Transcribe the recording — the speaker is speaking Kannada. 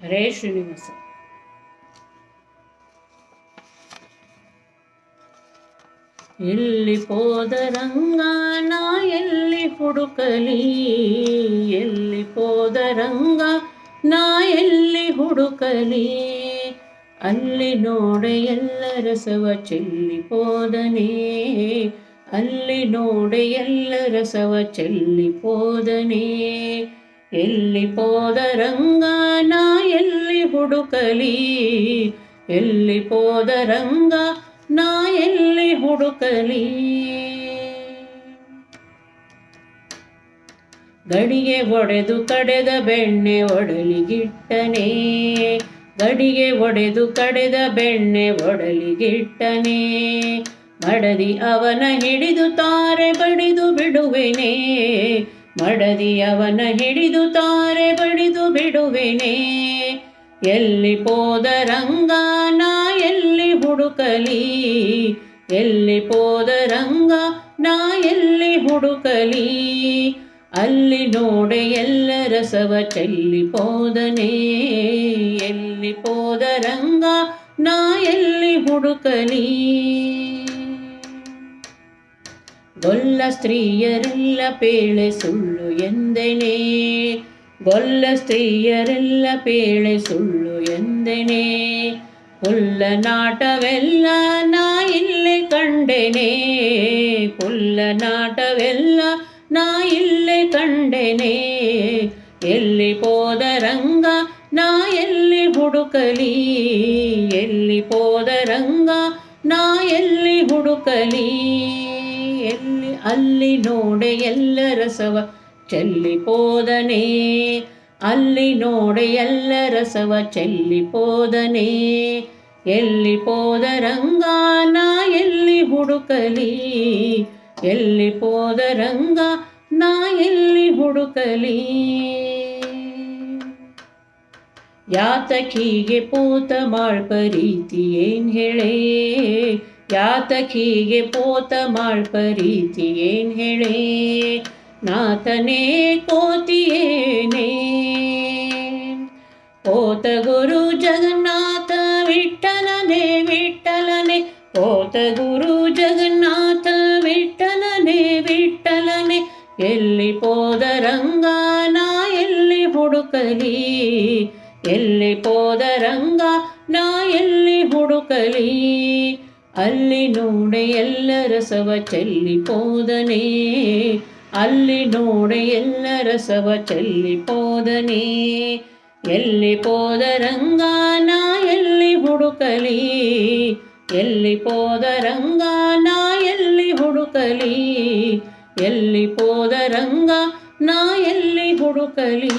ಹರೇ ಶ್ರೀನಿವಾಸ. ಎಲ್ಲಿ ಹೋದರಂಗ ನಾ ಎಲ್ಲಿ ಹುಡುಕಲಿ, ಎಲ್ಲಿ ಹೋದರಂಗ ನಾ ಎಲ್ಲಿ ಹುಡುಕಲಿ, ಅಲ್ಲಿ ನೋಡೆ ಎಲ್ಲ ರಸವ ಚೆಲ್ಲಿ ಹೋದನೇ, ಅಲ್ಲಿ ನೋಡೆ ಎಲ್ಲ ರಸವ ಚೆಲ್ಲಿ ಹೋದನೇ. ಎಲ್ಲಿ ಹೋದರಂಗ ನಾ ಎಲ್ಲಿ ಹುಡುಕಲಿ, ಎಲ್ಲಿ ಹೋದರಂಗ ನಾ ಎಲ್ಲಿ ಹುಡುಕಲಿ. ಗಡಿಗೆ ಒಡೆದು ಕಡೆದ ಬೆಣ್ಣೆ ಒಡಲಿಗಿಟ್ಟನೆ, ಗಡಿಗೆ ಒಡೆದು ಕಡೆದ ಬೆಣ್ಣೆ ಒಡಲಿಗಿಟ್ಟನೆ, ಮಡದಿ ಅವನ ಹಿಡಿದು ತಾರೆ ಬಡಿದು ಬಿಡುವೆನೆ, ಮಡದಿ ಅವನ ಹಿಡಿದು ತಾರೆ ಬಡಿದು ಬಿಡುವೆನೆ. ಎಲ್ಲಿ ಹೋದರಂಗ ನಾ ಎಲ್ಲಿ ಹುಡುಕಲಿ, ಎಲ್ಲಿ ಹೋದರಂಗ ನಾ ಎಲ್ಲಿ ಹುಡುಕಲಿ, ಅಲ್ಲಿ ನೋಡೆ ಎಲ್ಲ ರಸವ ಚೆಲ್ಲಿ ಹೋದನೇ, ಎಲ್ಲಿ ಹೋದರಂಗ ನಾ ಎಲ್ಲಿ ಹುಡುಕಲಿ. ಗೊಲ್ಲ ಸ್ತ್ರೀಯರೆಲ್ಲ ಪೇಳೆ ಸುಳ್ಳು ಎಂದೆನೆ, ಗೊಲ್ಲ ಸ್ತ್ರೀಯರೆಲ್ಲ ಪೇಳೆ ಸುಳ್ಳು ಎಂದೆನೆ, ಪುಲ್ಲ ನಾಟವೆಲ್ಲ ನಾ ಇಲ್ಲೇ ಕಂಡೆನೆ, ಪುಲ್ಲ ನಾಟವೆಲ್ಲ ನಾ ಇಲ್ಲೇ ಕಂಡೆನೆ. ಎಲ್ಲಿ ಹೋದರಂಗ ನಾ ಎಲ್ಲಿ ಹುಡುಕಲಿ, ಎಲ್ಲಿ ಹೋದರಂಗ ನಾ ಎಲ್ಲಿ ಹುಡುಕಲಿ, ಎಲ್ಲಿ ಅಲ್ಲಿ ನೋಡೆ ಎಲ್ಲ ರಸವ ಚೆಲ್ಲಿ ಹೋದನೇ, ಅಲ್ಲಿ ನೋಡೆ ಎಲ್ಲ ರಸವ ಚೆಲ್ಲಿ ಹೋದನೇ. ಎಲ್ಲಿ ಹೋದರಂಗ ನಾ ಎಲ್ಲಿ ಹುಡುಕಲಿ, ಎಲ್ಲಿ ಹೋದರಂಗ ನಾ ಎಲ್ಲಿ ಹುಡುಕಲಿ. ಯಾತಕೀಗೆ ಪೋತ ಮಾಳ್ಪ ರೀತಿ ಏನ್ ಹೇಳೇ, ಯಾತಕೀಗೆ ಪೋತ ಮಾಳ್ಪ ರೀತಿ ಏನ್ ಹೇಳೇ, ನಾಥನೇ ಕೋತಿಯೇನೇ. ಪೋತ ಗುರು ಜಗನ್ನಾಥ ವಿಠಲನೆ ವಿಠಲನೆ, ಪೋತ ಗುರು ಜಗನ್ನಾಥ ವಿಠಲನೆ ವಿಠಲನೆ. ಎಲ್ಲಿ ಹೋದರಂಗ ನಾ ಎಲ್ಲಿ ಹುಡುಕಲಿ, ಎಲ್ಲಿ ಹೋದರಂಗ ನಾ ಎಲ್ಲಿ ಹುಡುಕಲಿ, ಅಲ್ಲಿ ನೋಡೆ ಎಲ್ಲ ರಸವ ಚೆಲ್ಲಿ ಹೋದನೇ, ಅಲ್ಲಿ ನೋಡೆ ಎಲ್ಲ ರಸವ ಚೆಲ್ಲಿ ಹೋದನೇ. ಎಲ್ಲಿ ಹೋದರಂಗ ನಾ ಎಲ್ಲಿ ಹುಡುಕಲಿ, ಎಲ್ಲಿ ಹೋದರಂಗ ನಾ ಎಲ್ಲಿ ಹುಡುಕಲಿ, ಎಲ್ಲಿ ಹೋದರಂಗ ನಾ ಎಲ್ಲಿ ಹುಡುಕಲಿ.